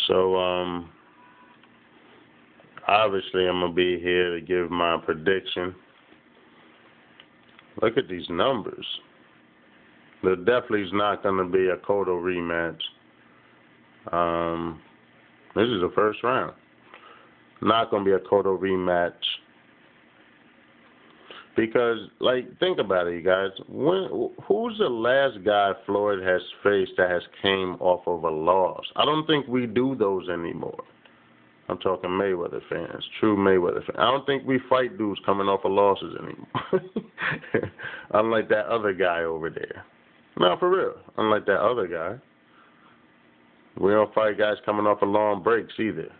So, obviously, I'm gonna be here to give my prediction. Look at these numbers. There definitely is not gonna be a Cotto rematch. This is the first round. Not gonna be a Cotto rematch because, like, think about it, you guys. Who's the last guy Floyd has faced that has came off of a loss? I don't think we do those anymore. I'm talking Mayweather fans, true Mayweather fans. I don't think we fight dudes coming off of losses anymore. Unlike that other guy over there. No, for real. Unlike that other guy. We don't fight guys coming off of long breaks either,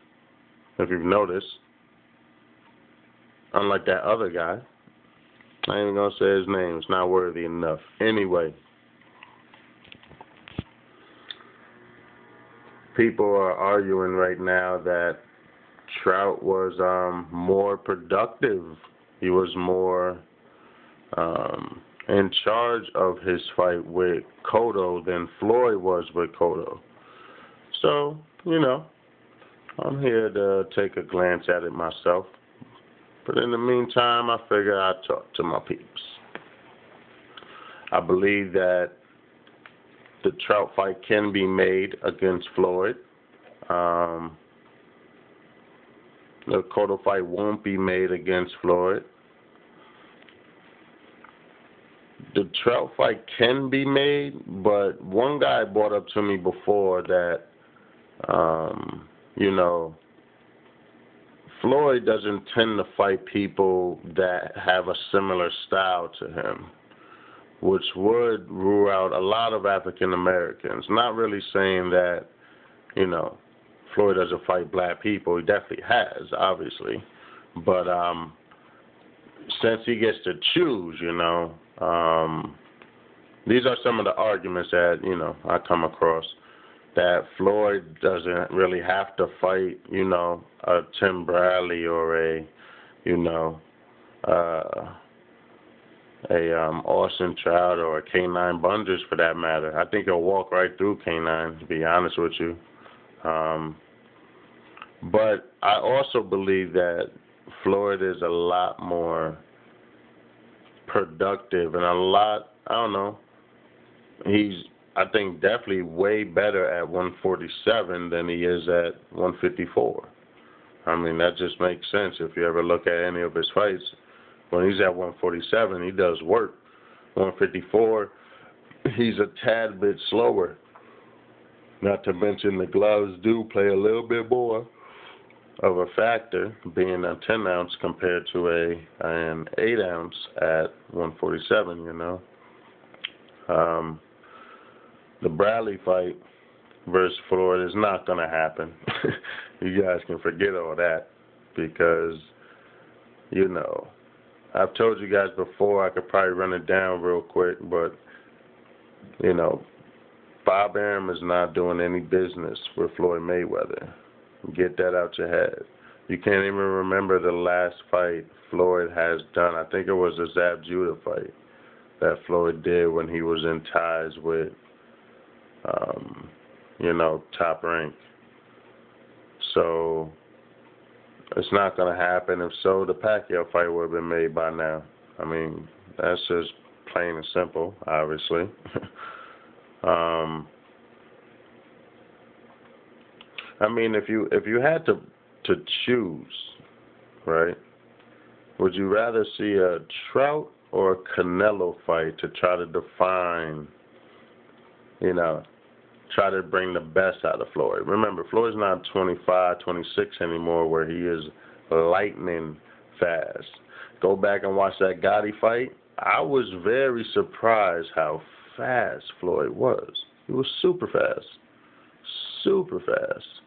if you've noticed. Unlike that other guy. I ain't even going to say his name. It's not worthy enough. Anyway. People are arguing right now that Trout was more productive. He was more in charge of his fight with Cotto than Floyd was with Cotto. So, I'm here to take a glance at it myself. But in the meantime, I figure I'd talk to my peeps. I believe that the Trout fight can be made against Floyd. The Cotto fight won't be made against Floyd. The Trout fight can be made, but one guy brought up to me before that, Floyd doesn't tend to fight people that have a similar style to him, which would rule out a lot of African Americans. Not really saying that, Floyd doesn't fight black people. He definitely has, obviously. But since he gets to choose, these are some of the arguments that, I come across. That Floyd doesn't really have to fight, a Tim Bradley or a Austin Trout or a K9 Bunders for that matter. I think he'll walk right through K9, to be honest with you. But I also believe that Floyd is a lot more productive and he's, I think, definitely way better at 147 than he is at 154. I mean, that just makes sense if you ever look at any of his fights. When he's at 147, he does work. 154, he's a tad bit slower. Not to mention the gloves do play a little bit more of a factor, being a 10 ounce compared to an 8 ounce at 147, The Bradley fight versus Floyd is not going to happen. You guys can forget all that because, I've told you guys before, I could probably run it down real quick, but, Bob Arum is not doing any business with Floyd Mayweather. Get that out your head. You can't even remember the last fight Floyd has done. I think it was the Zab Judah fight that Floyd did when he was in ties with, Top Rank. So it's not going to happen. If so, the Pacquiao fight would have been made by now. I mean, that's just plain and simple, obviously. I mean, if you had to choose, right, would you rather see a Trout or a Canelo fight to try to define, try to bring the best out of Floyd? Remember, Floyd's not 25, 26 anymore where he is lightning fast. Go back and watch that Gotti fight. I was very surprised how fast Floyd was. He was super fast. Super fast.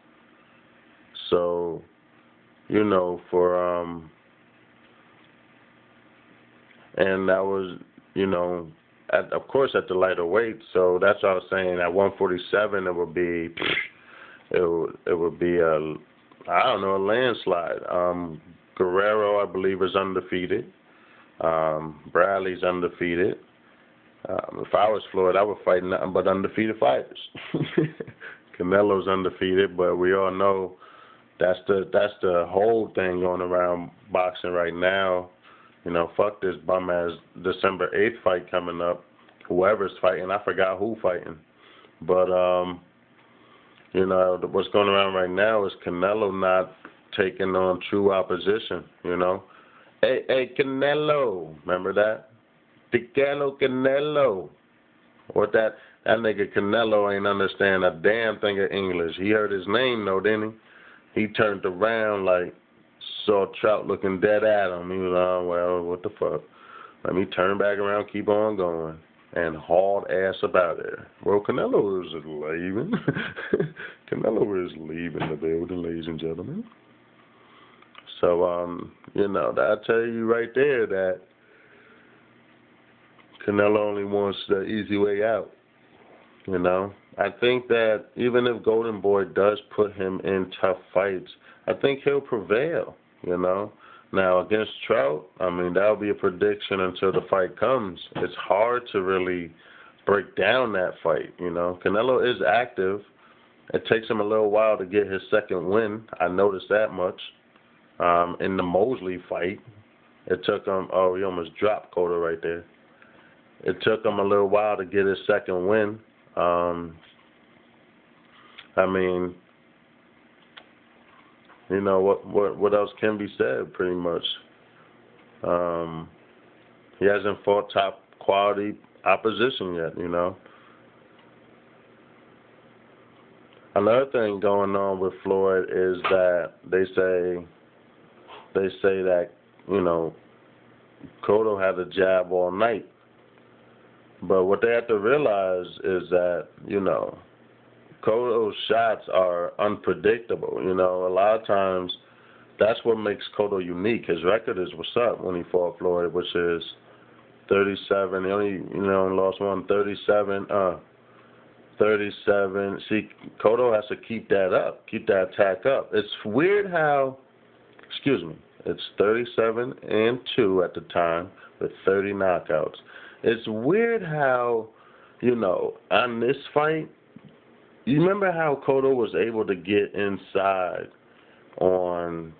So, and that was, of course at the lighter weight. So that's what I was saying. At 147, it would be a landslide. Guerrero, I believe, is undefeated. Bradley's undefeated. If I was Floyd, I would fight nothing but undefeated fighters. Canelo's undefeated, but we all know that's the whole thing going around boxing right now. You know, fuck this bum ass December 8th fight coming up. Whoever's fighting, I forgot who fighting. But you know, what's going around right now is Canelo not taking on true opposition, you know. Hey, Canelo, remember that? Canelo. What that nigga Canelo ain't understand a damn thing of English. He heard his name though, didn't he? He turned around like saw Trout looking dead at him. He was well, what the fuck? Let me turn back around, keep on going. And hauled ass about there. Well, Canelo is leaving. Canelo is leaving the building, ladies and gentlemen. So, you know, I tell you right there that Canelo only wants the easy way out. You know, I think that even if Golden Boy does put him in tough fights, I think he'll prevail. You know. Now, against Trout, I mean, that'll be a prediction until the fight comes. It's hard to really break down that fight, you know. Canelo is active. It takes him a little while to get his second win. I noticed that much. In the Mosley fight, it took him, he almost dropped Cotto right there. It took him a little while to get his second win. I mean, you know, what else can be said, pretty much? He hasn't fought top quality opposition yet, you know. Another thing going on with Floyd is that they say that, you know, Cotto had a jab all night. But what they have to realize is that, you know, Cotto's shots are unpredictable. You know, a lot of times that's what makes Cotto unique. His record is what's up when he fought Floyd, which is 37. He only, lost one, 37. 37. See, Cotto has to keep that up, keep that attack up. It's weird how, it's 37-2 at the time with 30 knockouts. It's weird how, you know, on this fight, you remember how Cotto was able to get inside on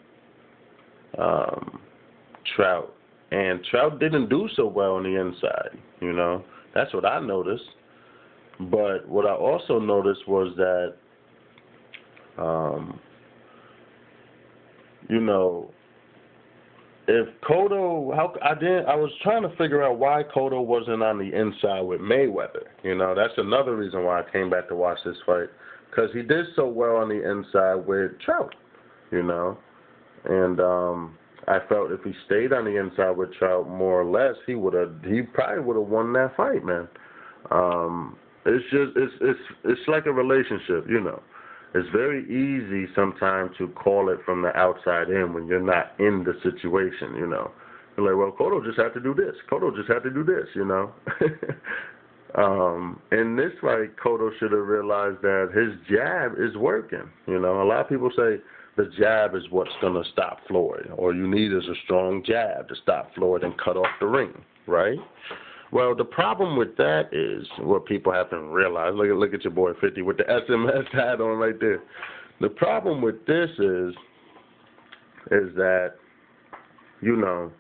Trout, and Trout didn't do so well on the inside, you know. That's what I noticed. But what I also noticed was that, you know, if Cotto, I was trying to figure out why Cotto wasn't on the inside with Mayweather. You know, that's another reason why I came back to watch this fight, because he did so well on the inside with Trout, you know. And I felt if he stayed on the inside with Trout more or less, he probably would have won that fight, man. It's like a relationship, you know. It's very easy sometimes to call it from the outside in when you're not in the situation, you know. You're like, well, Cotto just had to do this. Cotto just had to do this, you know. In this fight, Cotto should have realized that his jab is working. You know, a lot of people say the jab is what's going to stop Floyd. All you need is a strong jab to stop Floyd and cut off the ring, right? Well, the problem with that is what people haven't realized. Look at your boy 50 with the SMS hat on right there. The problem with this is that, you know,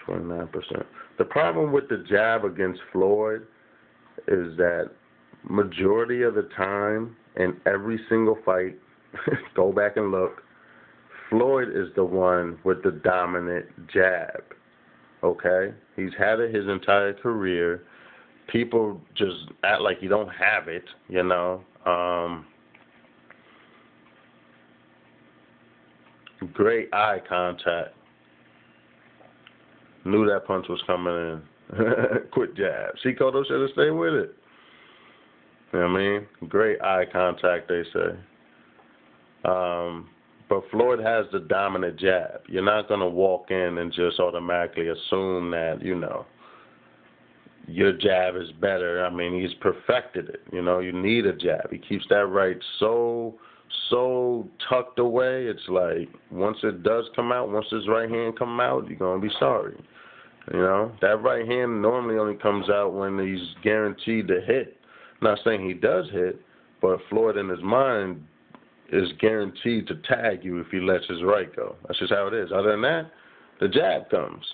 29%. The problem with the jab against Floyd is that majority of the time in every single fight, go back and look, Floyd is the one with the dominant jab. Okay? He's had it his entire career. People just act like you don't have it, you know. Great eye contact. Knew that punch was coming in. Quick jab. See, Cotto should have stayed with it. You know what I mean? Great eye contact, they say. But Floyd has the dominant jab. You're not going to walk in and just automatically assume that, you know, your jab is better. I mean, he's perfected it. You know, you need a jab. He keeps that right so tucked away. It's like once it does come out, once his right hand come out, you're going to be sorry. You know, that right hand normally only comes out when he's guaranteed to hit. Not saying he does hit, but Floyd in his mind is guaranteed to tag you if he lets his right go. That's just how it is. Other than that, the jab comes,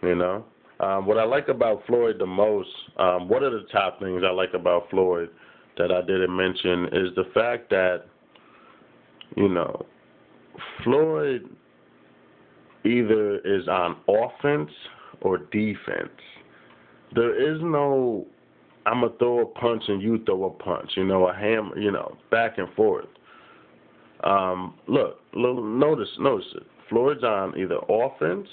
you know. What I like about Floyd the most, one of the top things I like about Floyd that I didn't mention is the fact that, you know, Floyd either is on offense or defense. There is no, I'm going to throw a punch and you throw a punch, you know, a hammer, you know, back and forth. Look, notice it. Floyd's on either offense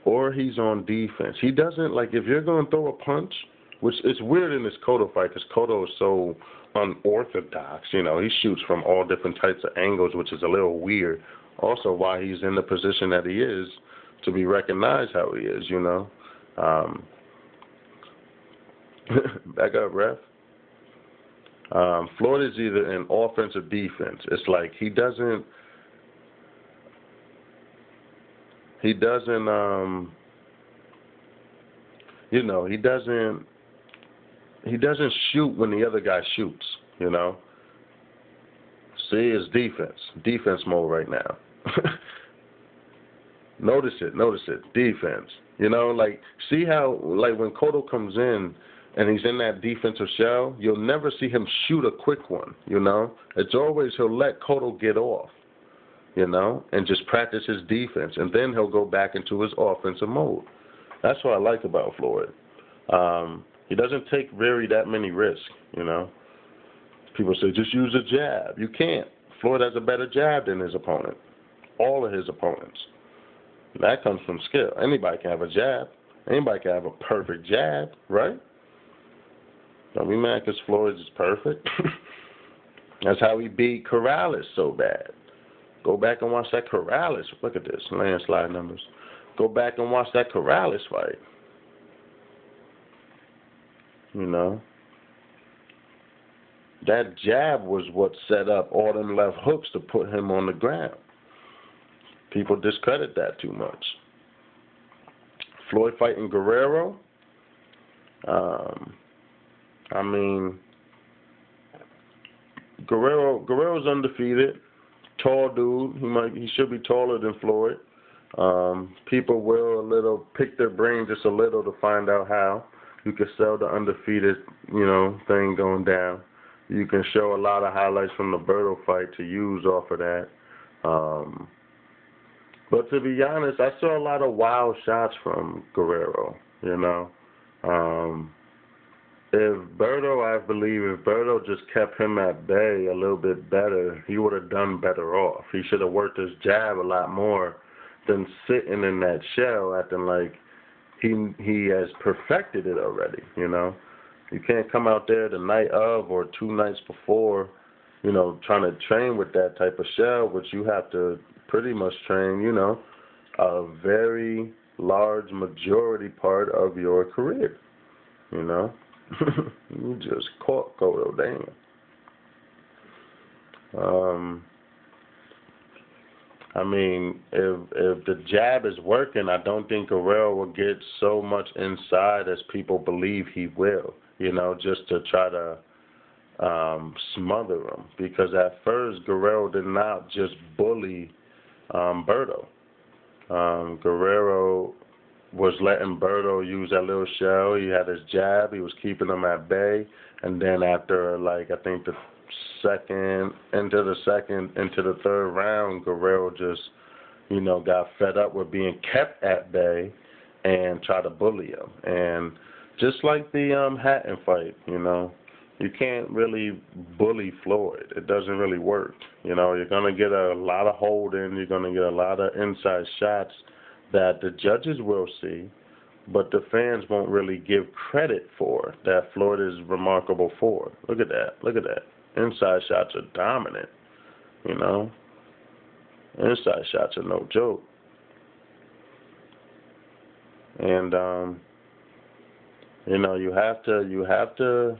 or he's on defense. He doesn't, like, if you're going to throw a punch, which is weird in this Cotto fight because Cotto is so unorthodox, you know, he shoots from all different types of angles, which is a little weird. Also why he's in the position that he is to be recognized how he is, you know. Back up, ref. Floyd is either in offense or defense. It's like he doesn't, you know, he doesn't shoot when the other guy shoots, you know. See, it's defense mode right now. Notice it, defense. You know, like, see how, like, when Cotto comes in and he's in that defensive shell, you'll never see him shoot a quick one, you know. It's always he'll let Cotto get off, you know, and just practice his defense, and then he'll go back into his offensive mode. That's what I like about Floyd. He doesn't take that many risks, you know. People say, just use a jab. You can't. Floyd has a better jab than his opponent, all of his opponents. That comes from skill. Anybody can have a jab. Anybody can have a perfect jab, right? Don't be mad because Floyd's is perfect. That's how he beat Corrales so bad. Go back and watch that Corrales. Look at this, landslide numbers. Go back and watch that Corrales fight. You know? That jab was what set up all them left hooks to put him on the ground. People discredit that too much. Floyd fighting Guerrero. I mean, Guerrero's undefeated. Tall dude. He should be taller than Floyd. People will pick their brain just a little to find out how you can sell the undefeated, you know, thing going down. You can show a lot of highlights from the Berto fight to use off of that. But to be honest, I saw a lot of wild shots from Guerrero, you know. I believe if Berto just kept him at bay a little bit better, he would have done better off. He should have worked his jab a lot more than sitting in that shell acting like he has perfected it already, you know. You can't come out there the night of or 2 nights before, you know, trying to train with that type of shell, which you have to pretty much train, you know, a very large majority part of your career, you know. You just caught Cotto, damn. I mean, if the jab is working, I don't think Guerrero will get so much inside as people believe he will, you know, just to try to smother him. Because at first, Guerrero did not just bully Berto. Guerrero was letting Berto use that little shell. He had his jab. He was keeping him at bay. And then after, like, I think into the third round, Guerrero just, you know, got fed up with being kept at bay and tried to bully him. And just like the Hatton fight, you know, you can't really bully Floyd. It doesn't really work. You know, you're going to get a lot of holding. You're going to get a lot of inside shots that the judges will see, but the fans won't really give credit for that Floyd is remarkable for. Look at that. Look at that. Inside shots are dominant, you know. Inside shots are no joke. And, you know, you have to, you have to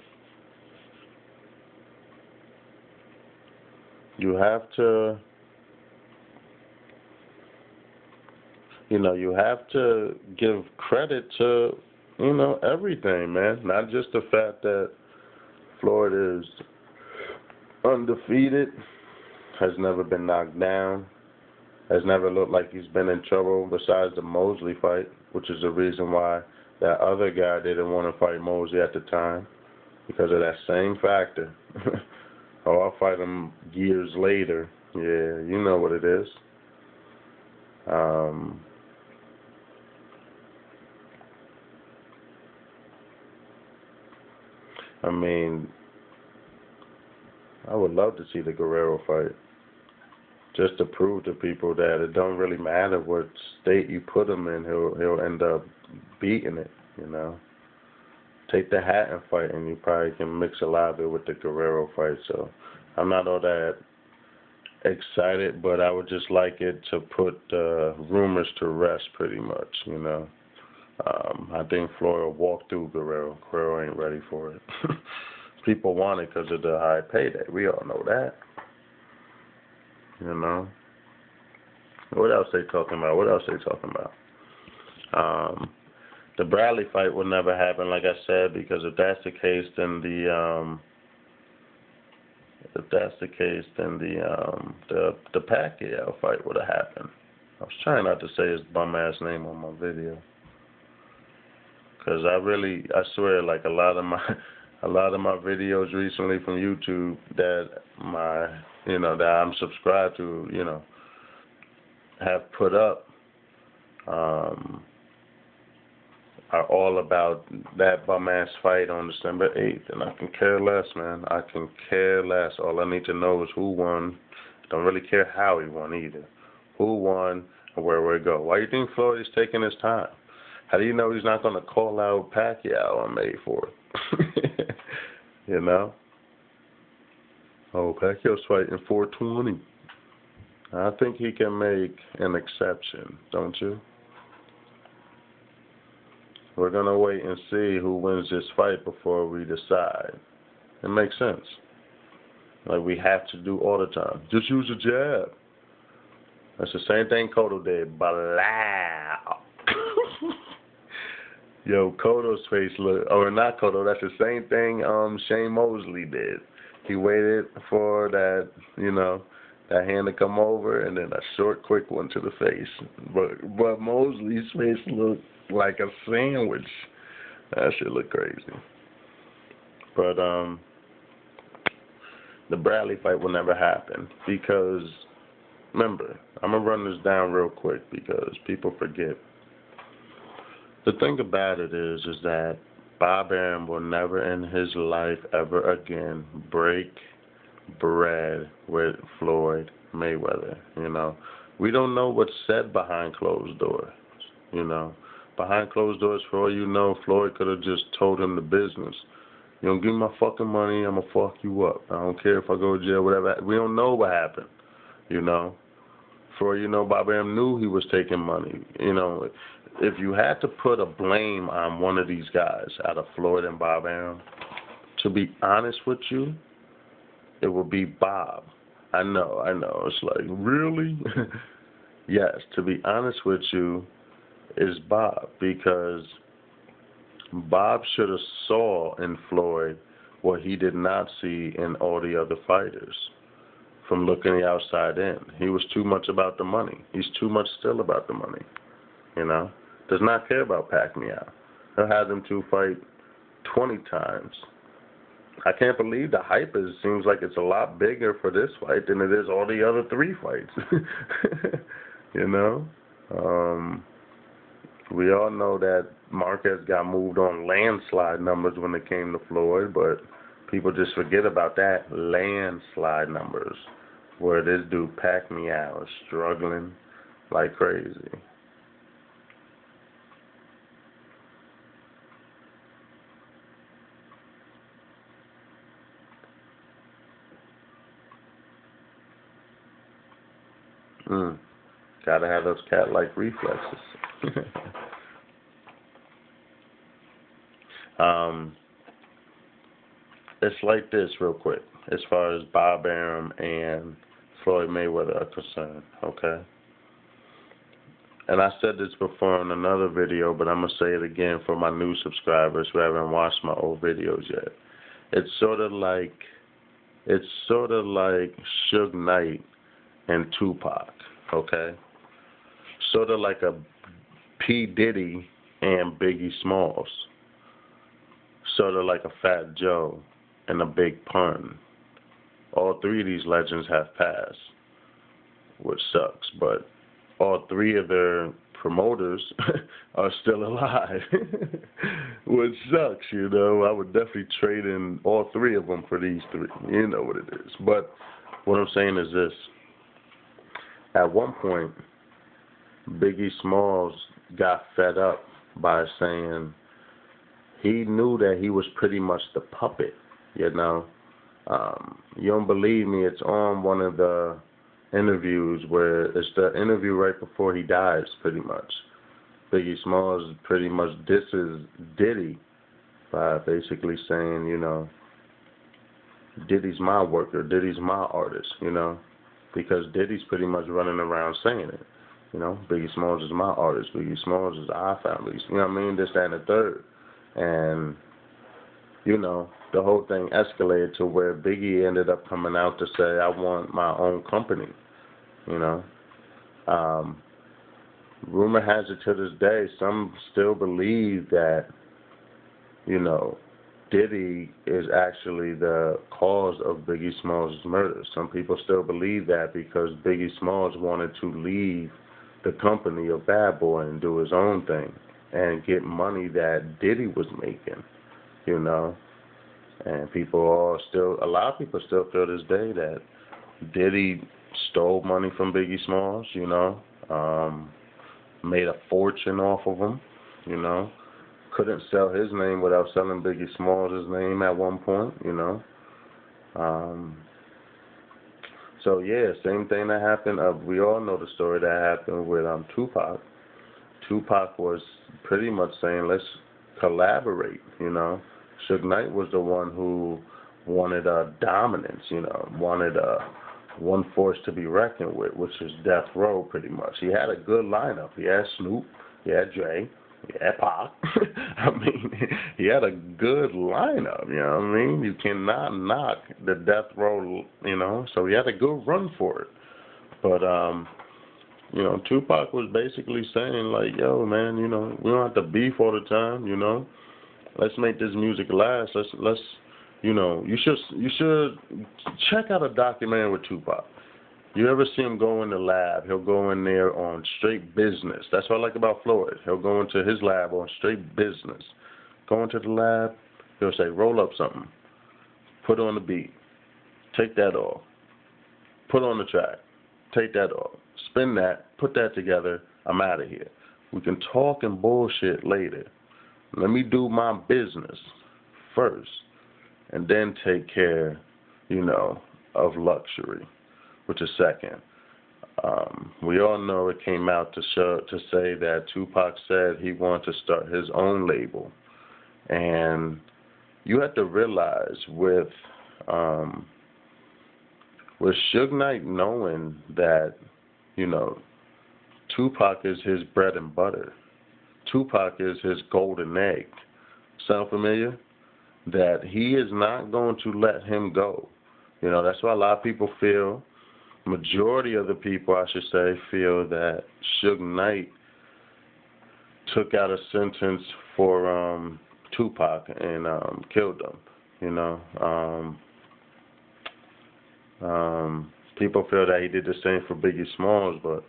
give credit to, you know, everything, man. Not just the fact that Floyd is undefeated, has never been knocked down, has never looked like he's been in trouble besides the Mosley fight, which is the reason why that other guy didn't want to fight Mosley at the time, because of that same factor. Oh, I'll fight him years later. Yeah, you know what it is. I mean, I would love to see the Guerrero fight, just to prove to people that it don't really matter what state you put him in, he'll end up beating it, you know. Take the Hatton fight and you probably can mix a lot of it with the Guerrero fight. So I'm not all that excited, but I would just like it to put rumors to rest pretty much, you know. I think Floyd will walk through Guerrero. Guerrero ain't ready for it. People want it because of the high payday. We all know that. You know. What else they talking about? The Bradley fight will never happen, like I said, because if that's the case, then the Pacquiao fight would have happened. I was trying not to say his bum ass name on my video, because I swear, like a lot of my videos recently from YouTube that that I'm subscribed to, have put up, are all about that bum ass fight on December 8th, and I can care less, man. I can care less. All I need to know is who won. Don't really care how he won either. Who won and where it go. Why do you think Floyd is taking his time? How do you know he's not going to call out Pacquiao on May 4th? You know? Oh, Pacquiao's fighting 420. I think he can make an exception, don't you? We're going to wait and see who wins this fight before we decide. It makes sense. Like we have to do all the time. Just use a jab. That's the same thing Cotto did. Blah. Yo, Cotto's face look, or not Cotto, that's the same thing Shane Mosley did. He waited for that, that hand to come over and then a short, quick one to the face. But Mosley's face looked like a sandwich. That shit look crazy. But the Bradley fight will never happen because, remember, I'm going to run this down real quick because people forget. The thing about it is that Bob Arum will never in his life ever again break bread with Floyd Mayweather, We don't know what's said behind closed doors, Behind closed doors, for all you know, Floyd could have just told him the business. You don't give me my fucking money, I'm going to fuck you up. I don't care if I go to jail, whatever. We don't know what happened, For all you know, Bob Arum knew he was taking money. If you had to put a blame on one of these guys out of Floyd and Bob Arum, to be honest with you, it would be Bob. I know. It's like, really? Yes, to be honest with you, is Bob, because Bob should have saw in Floyd what he did not see in all the other fighters from looking the outside in. He was too much about the money. He's too much still about the money, Does not care about Pacquiao. He'll have them two fight 20 times. I can't believe the hype seems like it's a lot bigger for this fight than it is all the other three fights. We all know that Marquez got moved on landslide numbers when it came to Floyd, but people just forget about that landslide numbers, where this dude Pacquiao is struggling like crazy. Gotta have those cat-like reflexes. It's like this real quick, as far as Bob Arum and Floyd Mayweather are concerned, okay? And I said this before in another video, but I'm going to say it again for my new subscribers who haven't watched my old videos yet. It's sort of like Suge Knight and Tupac, okay? Sort of like a P Diddy and Biggie Smalls. Sort of like a Fat Joe and a Big Pun. All three of these legends have passed, which sucks, but all three of their promoters are still alive, which sucks, you know. I would definitely trade in all three of them for these three. You know what it is. But what I'm saying is this. At one point, Biggie Smalls got fed up by saying he knew that he was pretty much the puppet, you know. You don't believe me, it's on one of the interviews where it's the interview right before he dies, pretty much. Biggie Smalls pretty much disses Diddy by basically saying, you know, Diddy's my worker, Diddy's my artist, you know, because Diddy's pretty much running around saying it. You know, Biggie Smalls is my artist, Biggie Smalls is our family, you know what I mean, this, that, and the third. And, you know, the whole thing escalated to where Biggie ended up coming out to say, I want my own company, you know. Rumor has it to this day, some still believe that, you know, Diddy is actually the cause of Biggie Smalls' murder. Some people still believe that because Biggie Smalls wanted to leave the company of Bad Boy and do his own thing and get money that Diddy was making, you know. And a lot of people still feel this day that Diddy stole money from Biggie Smalls, you know, made a fortune off of him, you know. Couldn't sell his name without selling Biggie Smalls' name at one point, you know. So, yeah, same thing that happened. We all know the story that happened with Tupac. Tupac was pretty much saying, let's collaborate, you know. Suge Knight was the one who wanted dominance, you know, wanted one force to be reckoned with, which is Death Row, pretty much. He had a good lineup. He had Snoop, he had Dre, he had Pac. I mean, he had a good lineup, you know what I mean? You cannot knock the Death Row, you know, so he had a good run for it. But, you know, Tupac was basically saying, like, yo, man, you know, we don't have to beef all the time, you know. Let's make this music last. Let's, you know, you should check out a documentary with Tupac. You ever see him go in the lab? He'll go in there on straight business. That's what I like about Floyd. He'll go into his lab on straight business. Go into the lab, he'll say, roll up something. Put on the beat. Take that off. Put on the track. Take that off. Spin that. Put that together. I'm out of here. We can talk and bullshit later. Let me do my business first and then take care, you know, of luxury, which is second. We all know it came out to say that Tupac said he wanted to start his own label. And you have to realize with Suge Knight knowing that, you know, Tupac is his bread and butter. Tupac is his golden egg. Sound familiar? That he is not going to let him go. You know, that's why a lot of people feel, majority of the people, I should say, feel that Suge Knight took out a sentence for Tupac and killed him. You know, people feel that he did the same for Biggie Smalls, but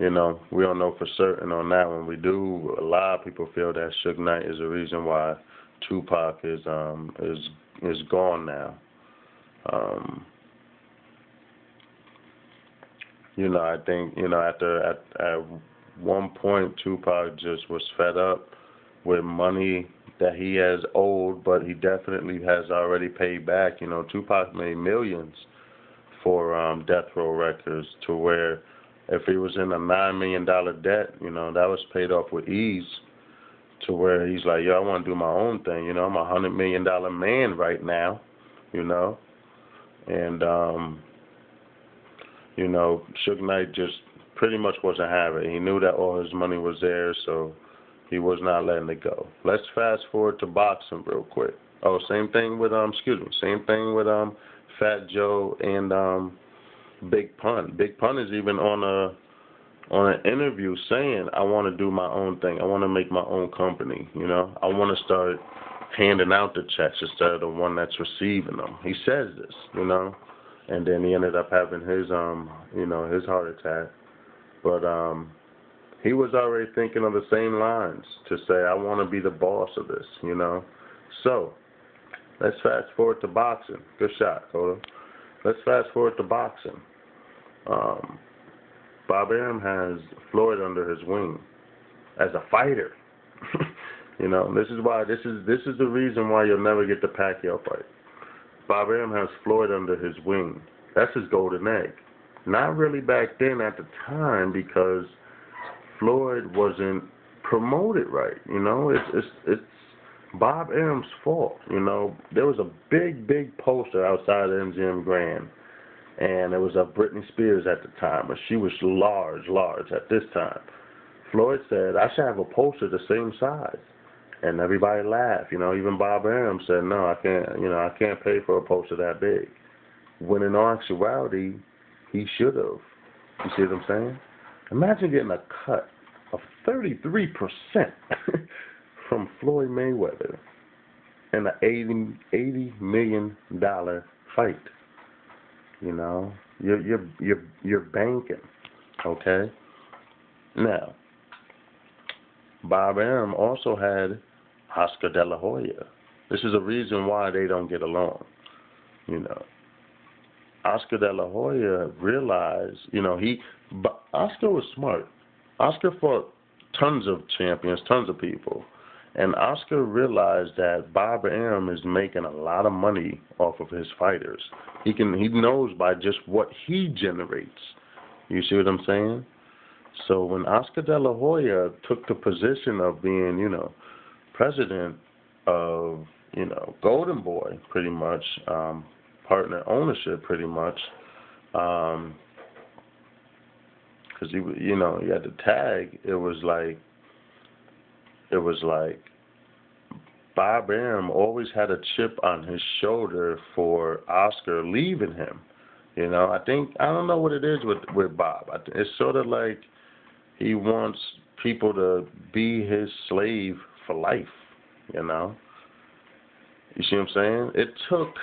you know, we don't know for certain on that one. We do. A lot of people feel that Suge Knight is the reason why Tupac is gone now. You know, I think, you know, at one point Tupac just was fed up with money that he has owed, but he definitely has already paid back. You know, Tupac made millions for Death Row Records, to where if he was in a $9 million debt, you know, that was paid off with ease, to where he's like, yo, I want to do my own thing. You know, I'm a $100 million man right now, you know. And, you know, Suge Knight just pretty much wasn't having it. He knew that all his money was there, so he was not letting it go. Let's fast forward to boxing real quick. Oh, same thing with same thing with Fat Joe and Big Pun. Big Pun is even on an interview saying, I want to do my own thing. I want to make my own company, you know. I want to start handing out the checks instead of the one that's receiving them. He says this, you know. And then he ended up having his his heart attack. But he was already thinking of the same lines to say, I want to be the boss of this, you know. So, let's fast forward to boxing. Good shot, Cotto. Let's fast forward to boxing. Bob Arum has Floyd under his wing as a fighter. You know, this is the reason why you'll never get the Pacquiao fight. Bob Arum has Floyd under his wing. That's his golden egg. Not really back then at the time because Floyd wasn't promoted right. You know, it's Bob Arum's fault. You know, there was a big poster outside of MGM Grand, and it was of Britney Spears at the time, but she was large at this time. Floyd said, I should have a poster the same size. And everybody laughed, you know, even Bob Arum said, no, I can't pay for a poster that big. When in all actuality, he should have. You see what I'm saying? Imagine getting a cut of 33% from Floyd Mayweather in an $80 million fight. You know, you're banking, okay? Now, Bob Arum also had Oscar De La Hoya. This is a reason why they don't get along. You know, Oscar De La Hoya realized, you know, Oscar was smart. Oscar fought tons of champions, tons of people. And Oscar realized that Bob Arum is making a lot of money off of his fighters. He knows by just what he generates. You see what I'm saying? So when Oscar De La Hoya took the position of being, you know, president of, you know, Golden Boy, pretty much, partner ownership, pretty much, because he had the tag. It was like Bob Arum always had a chip on his shoulder for Oscar leaving him. You know, I don't know what it is with Bob. It's sort of like he wants people to be his slave for life, you know. You see what I'm saying? It took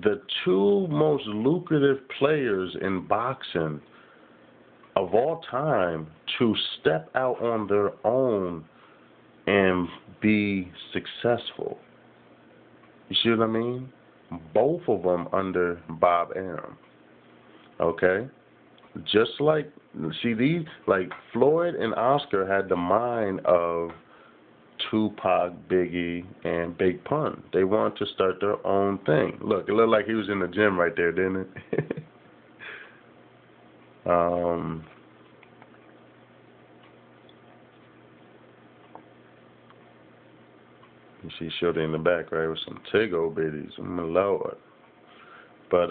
the two most lucrative players in boxing of all time to step out on their own and be successful. You see what I mean? Both of them under Bob Arum. Okay? Just like, Floyd and Oscar had the mind of Tupac, Biggie, and Big Pun. They wanted to start their own thing. Look, it looked like he was in the gym right there, didn't it? You see Shorty in the back, right, with some Tigo bitties. Oh, my Lord. But,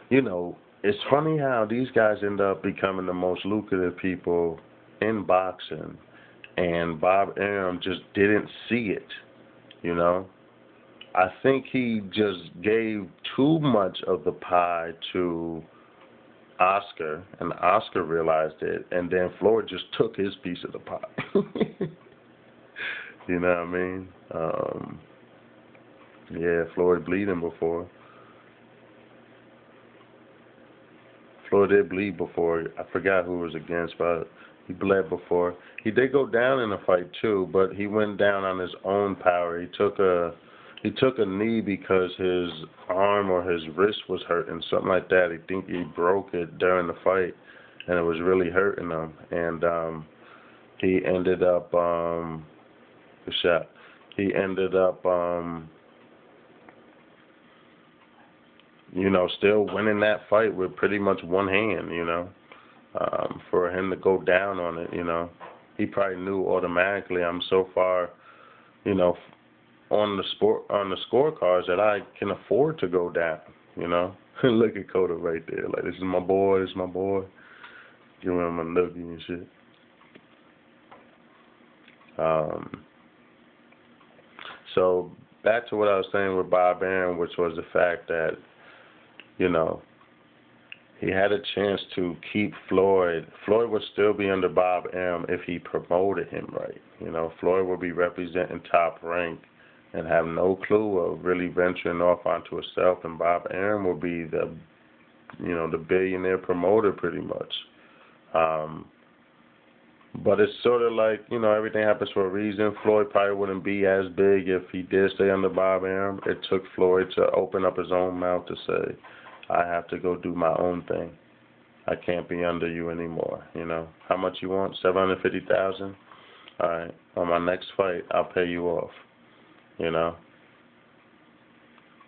you know, it's funny how these guys end up becoming the most lucrative people in boxing, and Bob Arum just didn't see it, you know. I think he just gave too much of the pie to Oscar, and Oscar realized it, and then Floyd just took his piece of the pie. You know what I mean? Yeah, Floyd bleeding before. Floyd did bleed before. I forgot who was against, but he bled before. He did go down in a fight too, but he went down on his own power. He took a knee because his arm or his wrist was hurting, something like that. He think he broke it during the fight, and it was really hurting him. And he ended up He ended up still winning that fight with pretty much one hand, you know. For him to go down on it, you know. He probably knew automatically I'm so far, you know, on the scorecards that I can afford to go down, you know. Look at Cotto right there. Like, this is my boy, Giving him a noogie and shit. So back to what I was saying with Bob Arum, which was the fact that, you know, he had a chance to keep Floyd. Floyd would still be under Bob Arum if he promoted him right. You know, Floyd would be representing Top Rank and have no clue of really venturing off onto himself, and Bob Arum will be the, you know, the billionaire promoter pretty much. But it's sort of like, you know, everything happens for a reason. Floyd probably wouldn't be as big if he did stay under Bob Arum. It took Floyd to open up his own mouth to say, I have to go do my own thing. I can't be under you anymore, you know. How much you want? $750,000? All right, on my next fight, I'll pay you off, you know.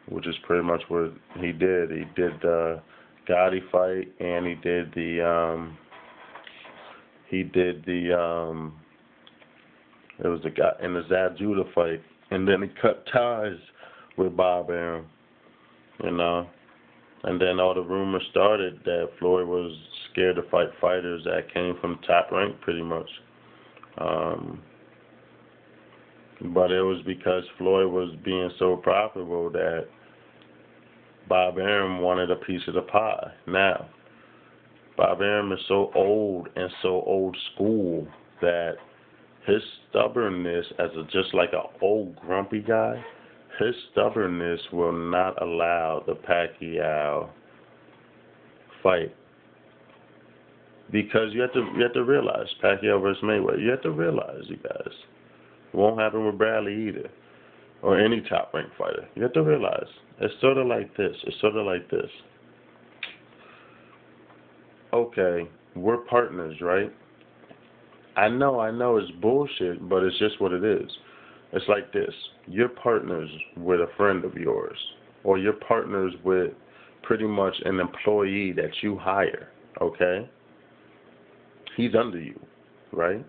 Which is pretty much what he did. He did the Gotti fight, and he did the it was the guy in the Zab Judah fight, and then he cut ties with Bob Arum, you know. And then all the rumors started that Floyd was scared to fight fighters that came from Top Rank, pretty much. But it was because Floyd was being so profitable that Bob Arum wanted a piece of the pie. Now, Bob Arum is so old and so old school that his stubbornness, just like an old grumpy guy, his stubbornness will not allow the Pacquiao fight. Because you have to realize, Pacquiao versus Mayweather, you have to realize, you guys, it won't happen with Bradley either, or any top rank fighter. You have to realize, it's sort of like this. Okay, we're partners, right? I know it's bullshit, but it's just what it is. It's like this. You're partners with a friend of yours, or you're partners with pretty much an employee that you hire, okay? He's under you, right?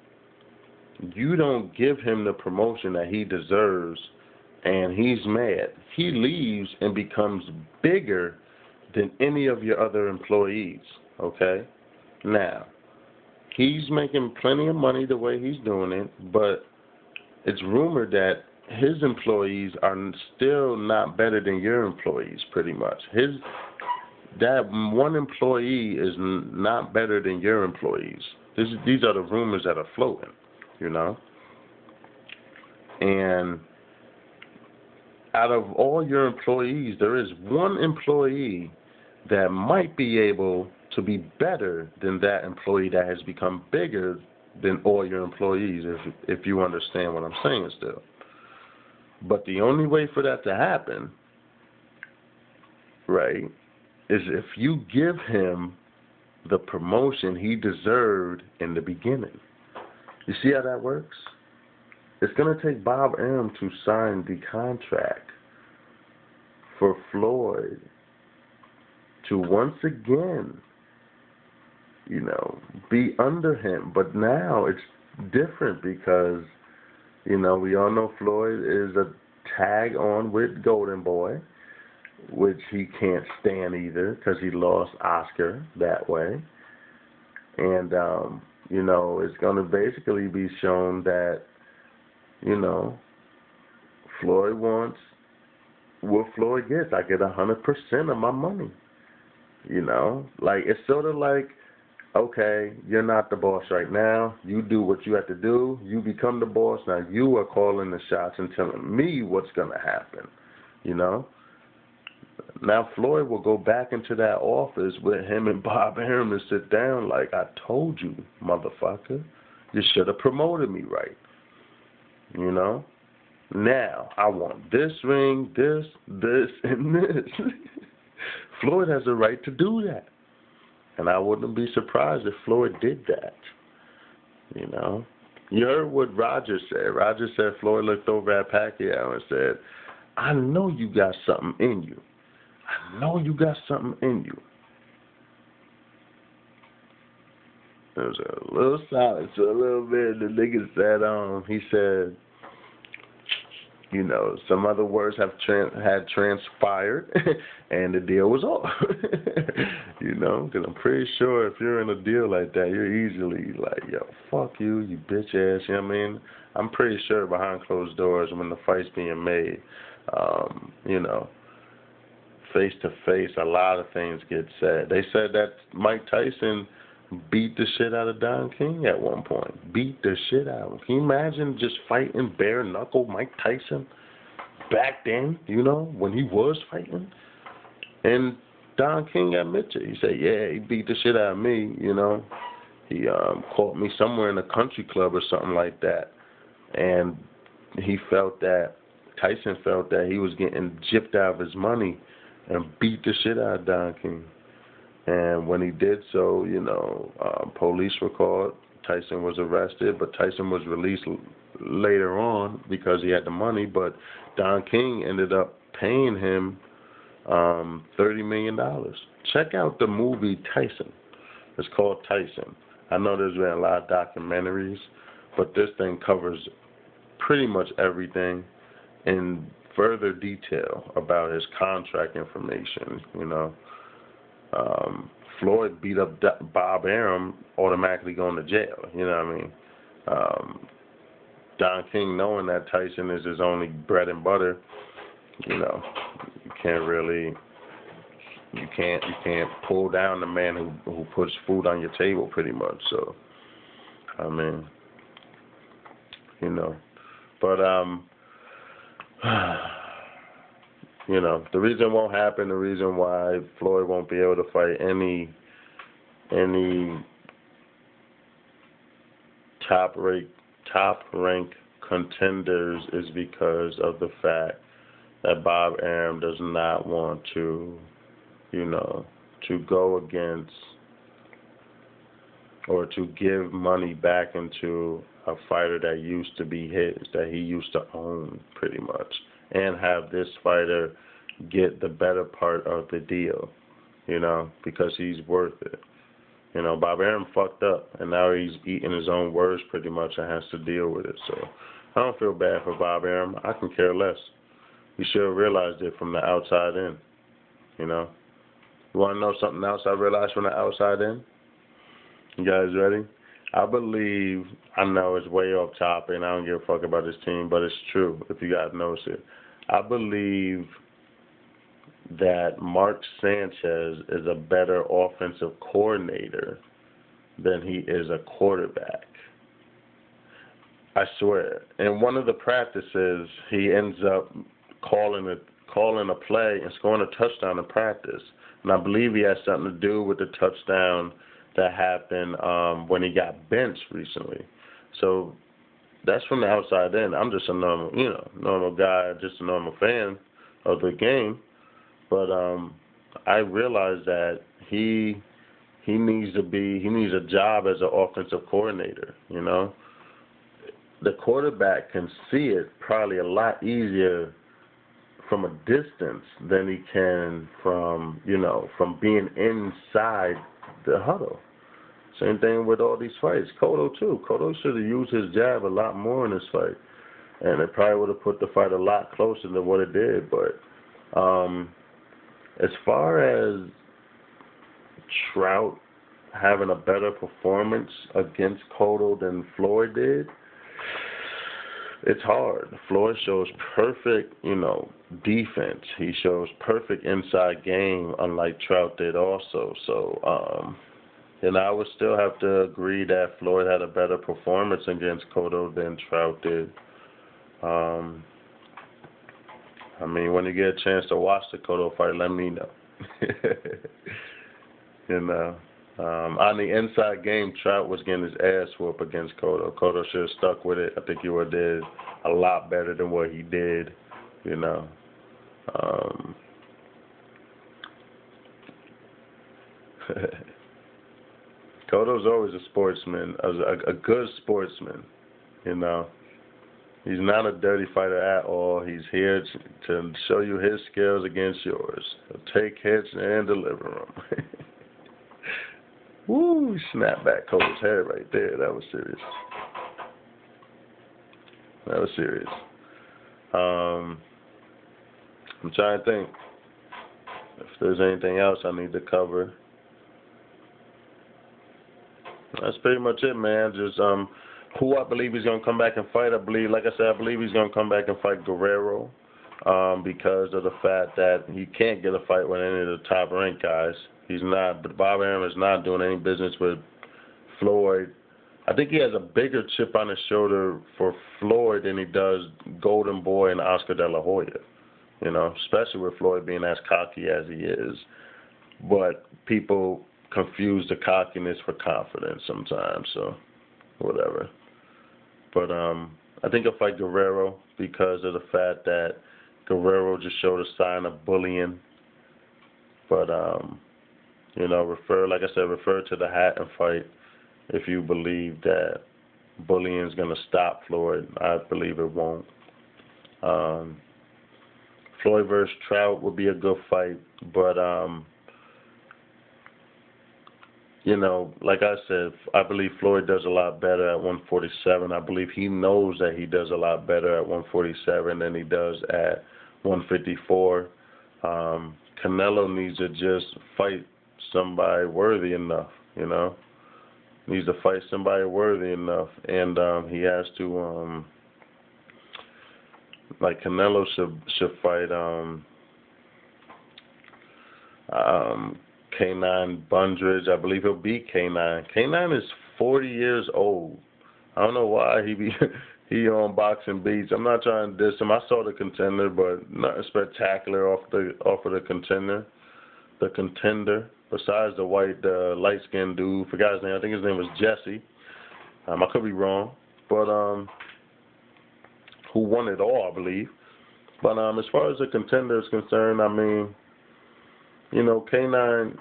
You don't give him the promotion that he deserves, and he's mad. He leaves and becomes bigger than any of your other employees, okay? Now, he's making plenty of money the way he's doing it, but it's rumored that his employees are still not better than your employees, pretty much. That one employee is not better than your employees. These are the rumors that are floating, you know. And out of all your employees, there is one employee that might be able to be better than that employee that has become bigger than all your employees, if you understand what I'm saying still. But the only way for that to happen, right, is if you give him the promotion he deserved in the beginning. You see how that works? It's going to take Bob Arum to sign the contract for Floyd to once again, you know, be under him. But now it's different because, you know, we all know Floyd is a tag on with Golden Boy, which he can't stand either because he lost Oscar that way. And, you know, it's going to basically be shown that, you know, Floyd wants what Floyd gets. I get 100% of my money. You know, like, it's sort of like, okay, you're not the boss right now. You do what you have to do. You become the boss. Now you are calling the shots and telling me what's going to happen, you know. Now Floyd will go back into that office with him and Bob Arum and sit down like, I told you, motherfucker. You should have promoted me right, you know. Now I want this ring, this, and this. Floyd has the right to do that. And I wouldn't be surprised if Floyd did that. You know? You heard what Roger said. Roger said Floyd looked over at Pacquiao and said, I know you got something in you. I know you got something in you. There was a little silence for a little bit. The nigga said, he said, some other words had transpired, and the deal was off. Because I'm pretty sure if you're in a deal like that, you're easily like, yo, fuck you, you bitch ass. You know what I mean? I'm pretty sure behind closed doors when the fight's being made, face to face, a lot of things get said. They said that Mike Tyson beat the shit out of Don King at one point. Beat the shit out of him. Can you imagine just fighting bare knuckle Mike Tyson back then, when he was fighting? And Don King admits it. He said, yeah, he beat the shit out of me, He caught me somewhere in a country club or something like that. And Tyson felt that he was getting gypped out of his money and beat the shit out of Don King. And when he did so, police were called. Tyson was arrested, but Tyson was released later on because he had the money. But Don King ended up paying him $30 million. Check out the movie Tyson. It's called Tyson. I know there's been a lot of documentaries, but this thing covers pretty much everything in further detail about his contract information, Floyd beat up Bob Arum, automatically going to jail, you know what I mean? Don King, knowing that Tyson is his only bread and butter, you can't pull down the man who puts food on your table, pretty much. So, I mean, but the reason won't happen, the reason why Floyd won't be able to fight any top-ranked contenders is because of the fact that Bob Arum does not want to, to go against or to give money back into a fighter that used to be his, that he used to own, pretty much, and have this fighter get the better part of the deal, because he's worth it. Bob Arum fucked up, and now he's eating his own words pretty much and has to deal with it. So I don't feel bad for Bob Arum. I can care less. He should have realized it from the outside in, You want to know something else I realized from the outside in? You guys ready? I know it's way off topic, and I don't give a fuck about this team, but it's true if you guys notice it. I believe that Mark Sanchez is a better offensive coordinator than he is a quarterback. I swear. In one of the practices, he ends up calling a play and scoring a touchdown in practice. And I believe he has something to do with the touchdown that happened when he got benched recently. So that's from the outside in. I'm just a normal guy, just a normal fan of the game. But I realize that he needs a job as an offensive coordinator, The quarterback can see it probably a lot easier from a distance than he can from being inside the huddle. Same thing with all these fights. Cotto too. Cotto should have used his jab a lot more in this fight, and it probably would have put the fight a lot closer than what it did. But as far as Trout having a better performance against Cotto than Floyd did, it's hard. Floyd shows perfect, defense. He shows perfect inside game, unlike Trout did also. So, I would still have to agree that Floyd had a better performance against Cotto than Trout did. When you get a chance to watch the Cotto fight, let me know. On the inside game, Trout was getting his ass whooped against Cotto. Cotto should have stuck with it. I think he would have did a lot better than what he did, Cotto's always a sportsman, a good sportsman, He's not a dirty fighter at all. He's here to show you his skills against yours. He'll take hits and deliver them. Woo, snap back Cotto's head right there. That was serious. I'm trying to think if there's anything else I need to cover. That's pretty much it, man. Just who I believe he's gonna come back and fight. I believe, like I said, I believe he's gonna come back and fight Guerrero, because of the fact that he can't get a fight with any of the top ranked guys. He's not. But Bob Arum is not doing any business with Floyd. I think he has a bigger chip on his shoulder for Floyd than he does Golden Boy and Oscar De La Hoya. You know, especially with Floyd being as cocky as he is. But people confuse the cockiness for confidence sometimes, so whatever. But I think he'll fight Guerrero because of the fact that Guerrero just showed a sign of bullying. But you know, refer to the Hatton fight if you believe that bullying is going to stop Floyd. I believe it won't. Floyd versus Trout would be a good fight, but you know, like I said, I believe Floyd does a lot better at 147. I believe he knows that he does a lot better at 147 than he does at 154. Canelo needs to just fight somebody worthy enough, you know. Needs to fight somebody worthy enough, and he has to, like Canelo should fight K9 Bundridge. I believe he'll beat K9. K9 is 40 years old. I don't know why he on Boxing Beats. I'm not trying to diss him. I saw the Contender, but nothing spectacular off of the Contender. The Contender, besides the light skinned dude, forgot his name. I think his name was Jesse. I could be wrong, but who won it all, I believe. But as far as the Contender is concerned, I mean, you know, K9.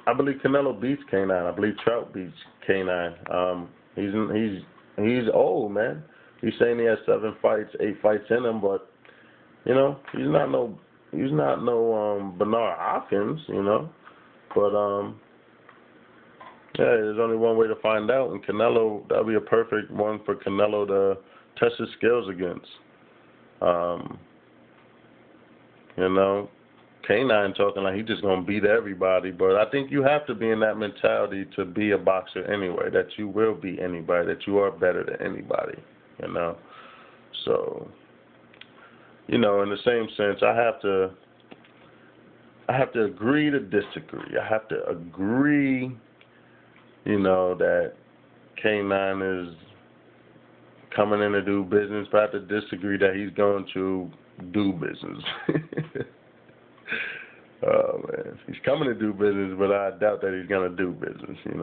I believe Canelo beats K9. I believe Trout beats K9. He's old, man. He's saying he has 8 fights in him, but you know, he's not no Bernard Hopkins, you know. But yeah, there's only one way to find out, and Canelo, that'd be a perfect one for Canelo to test his skills against. You know, K9 talking like he's just gonna beat everybody, but I think you have to be in that mentality to be a boxer anyway. That you will beat anybody. That you are better than anybody. You know, so you know, in the same sense, I have to agree to disagree. I have to agree, you know, that K9 is coming in to do business, but I have to disagree that he's going to do business. Oh, man. He's coming to do business, but I doubt that he's going to do business, you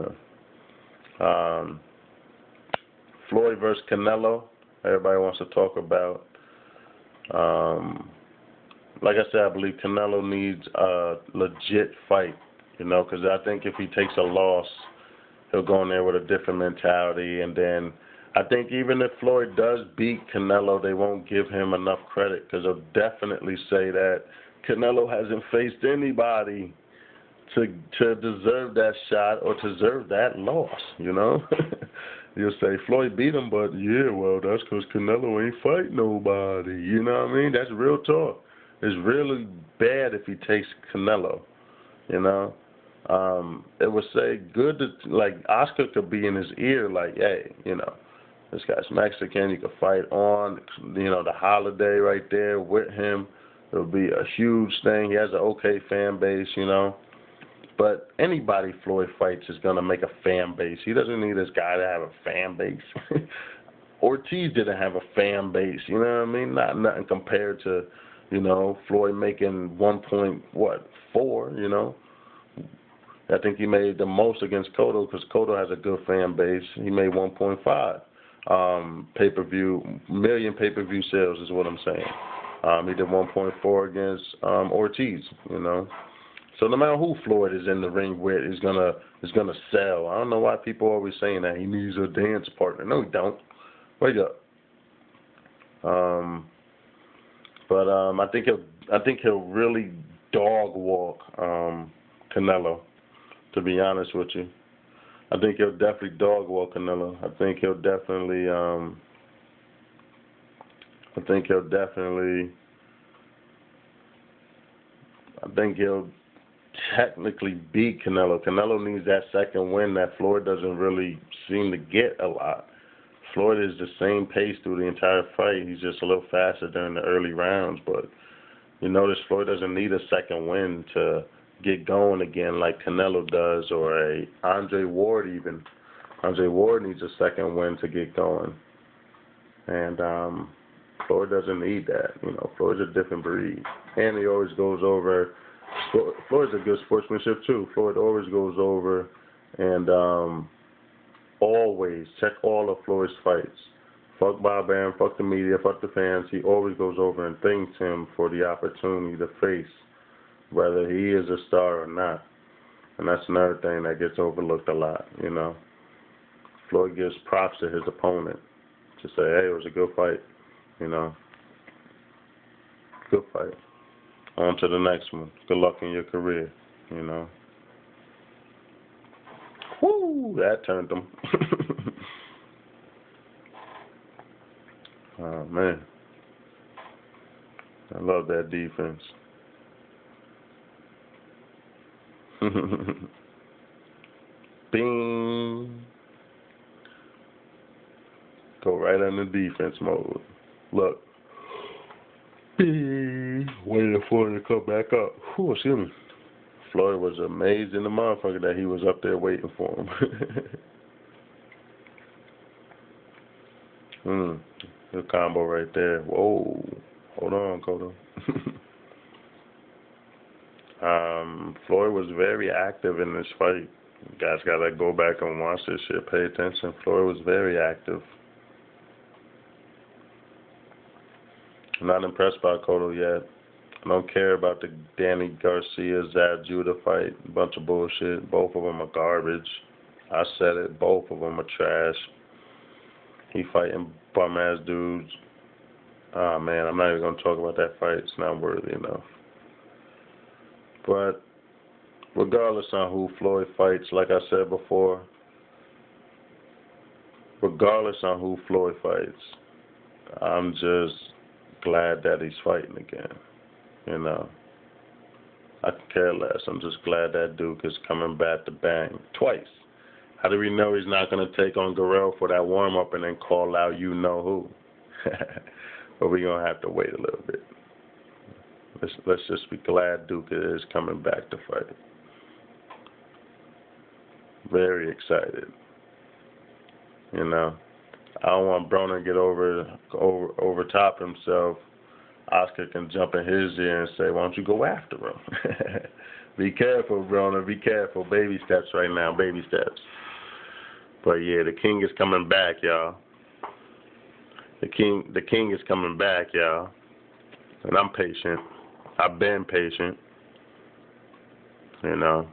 know. Floyd versus Canelo, everybody wants to talk about. Like I said, I believe Canelo needs a legit fight, you know, because I think if he takes a loss, he'll go in there with a different mentality. And then I think even if Floyd does beat Canelo, they won't give him enough credit because they'll definitely say that Canelo hasn't faced anybody to deserve that shot or to deserve that loss, you know. You'll say Floyd beat him, but yeah, well, that's because Canelo ain't fight nobody. You know what I mean? That's real talk. It's really bad if he takes Canelo, you know. It would say good to, like, Oscar could be in his ear like, hey, you know, this guy's Mexican. You could fight on, you know, the holiday right there with him. It'll be a huge thing. He has an okay fan base, you know. But anybody Floyd fights is going to make a fan base. He doesn't need this guy to have a fan base. Ortiz didn't have a fan base, you know what I mean? Nothing compared to, you know, Floyd making 1.4, you know. I think he made the most against Cotto because Cotto has a good fan base. He made 1.5 million pay-per-view sales is what I'm saying. He did 1.4 against Ortiz, you know. So no matter who Floyd is in the ring with, is gonna sell. I don't know why people are always saying that he needs a dance partner. No, he don't. Wake up. But I think he'll really dog walk Canelo. To be honest with you, I think he'll definitely dog walk Canelo. I think he'll definitely I think he'll definitely. I think he'll technically beat Canelo. Canelo needs that second win that Floyd doesn't really seem to get a lot. Floyd is the same pace through the entire fight. He's just a little faster during the early rounds, but you notice Floyd doesn't need a second win to get going again like Canelo does, or a Andre Ward even. Andre Ward needs a second win to get going. And Floyd doesn't need that. You know, Floyd's a different breed. And he always goes over. Floyd's a good sportsmanship too. Floyd always goes over and always check all of Floyd's fights. Fuck Bob Arum, fuck the media, fuck the fans. He always goes over and thanks him for the opportunity to face, whether he is a star or not. And that's another thing that gets overlooked a lot, you know. Floyd gives props to his opponent to say, hey, it was a good fight, you know. Good fight. On to the next one. Good luck in your career, you know. Woo, that turned him. Oh, man. I love that defense. Bing. Go right into defense mode. Look. Bing. Waiting for it to come back up. Whew, excuse me. Floyd was amazed in the motherfucker that he was up there waiting for him. Good combo right there. Whoa. Hold on, Cotto. Floyd was very active in this fight. You guys gotta go back and watch this shit. Pay attention. Floyd was very active. I'm not impressed by Cotto yet. I don't care about the Danny Garcia, Zab Judah fight. A bunch of bullshit. Both of them are garbage. I said it. Both of them are trash. He fighting bum-ass dudes. Oh, man, I'm not even going to talk about that fight. It's not worthy enough. But regardless on who Floyd fights, like I said before, regardless on who Floyd fights, I'm just glad that he's fighting again. You know, I can care less. I'm just glad that Duke is coming back to bang twice. How do we know he's not going to take on Gurrell for that warm-up and then call out you-know-who? But we're going to have to wait a little bit. Let's just be glad Duke is coming back to fight. Very excited. You know, I don't want Broner to get over top himself. Oscar can jump in his ear and say, why don't you go after him? Be careful, Broner. Be careful. Baby steps right now. Baby steps. But yeah, the king is coming back, y'all. The king is coming back, y'all. And I'm patient. I've been patient. You know.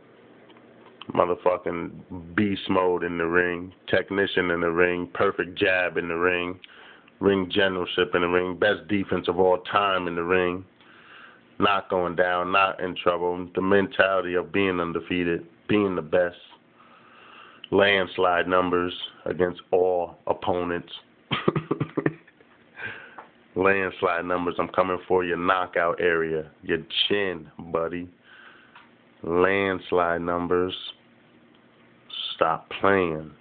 Motherfucking beast mode in the ring. Technician in the ring. Perfect jab in the ring. Ring generalship in the ring. Best defense of all time in the ring. Not going down. Not in trouble. The mentality of being undefeated. Being the best. Landslide numbers against all opponents. Landslide numbers. I'm coming for your knockout area. Your chin, buddy. Landslide numbers. Stop playing.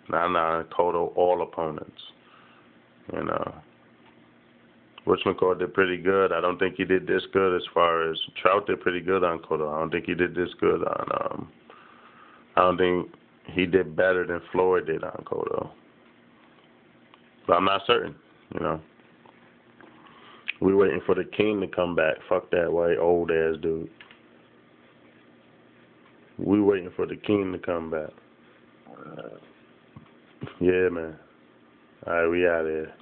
Nah, Cotto, all opponents. You know. Richmond did pretty good. I don't think he did this good as far as Trout did pretty good on Cotto. I don't think he did this good on I don't think he did better than Floyd did on Cotto. But I'm not certain, you know. We waiting for the king to come back. Fuck that white old ass dude. We waiting for the king to come back. Yeah, man. All right, we out here.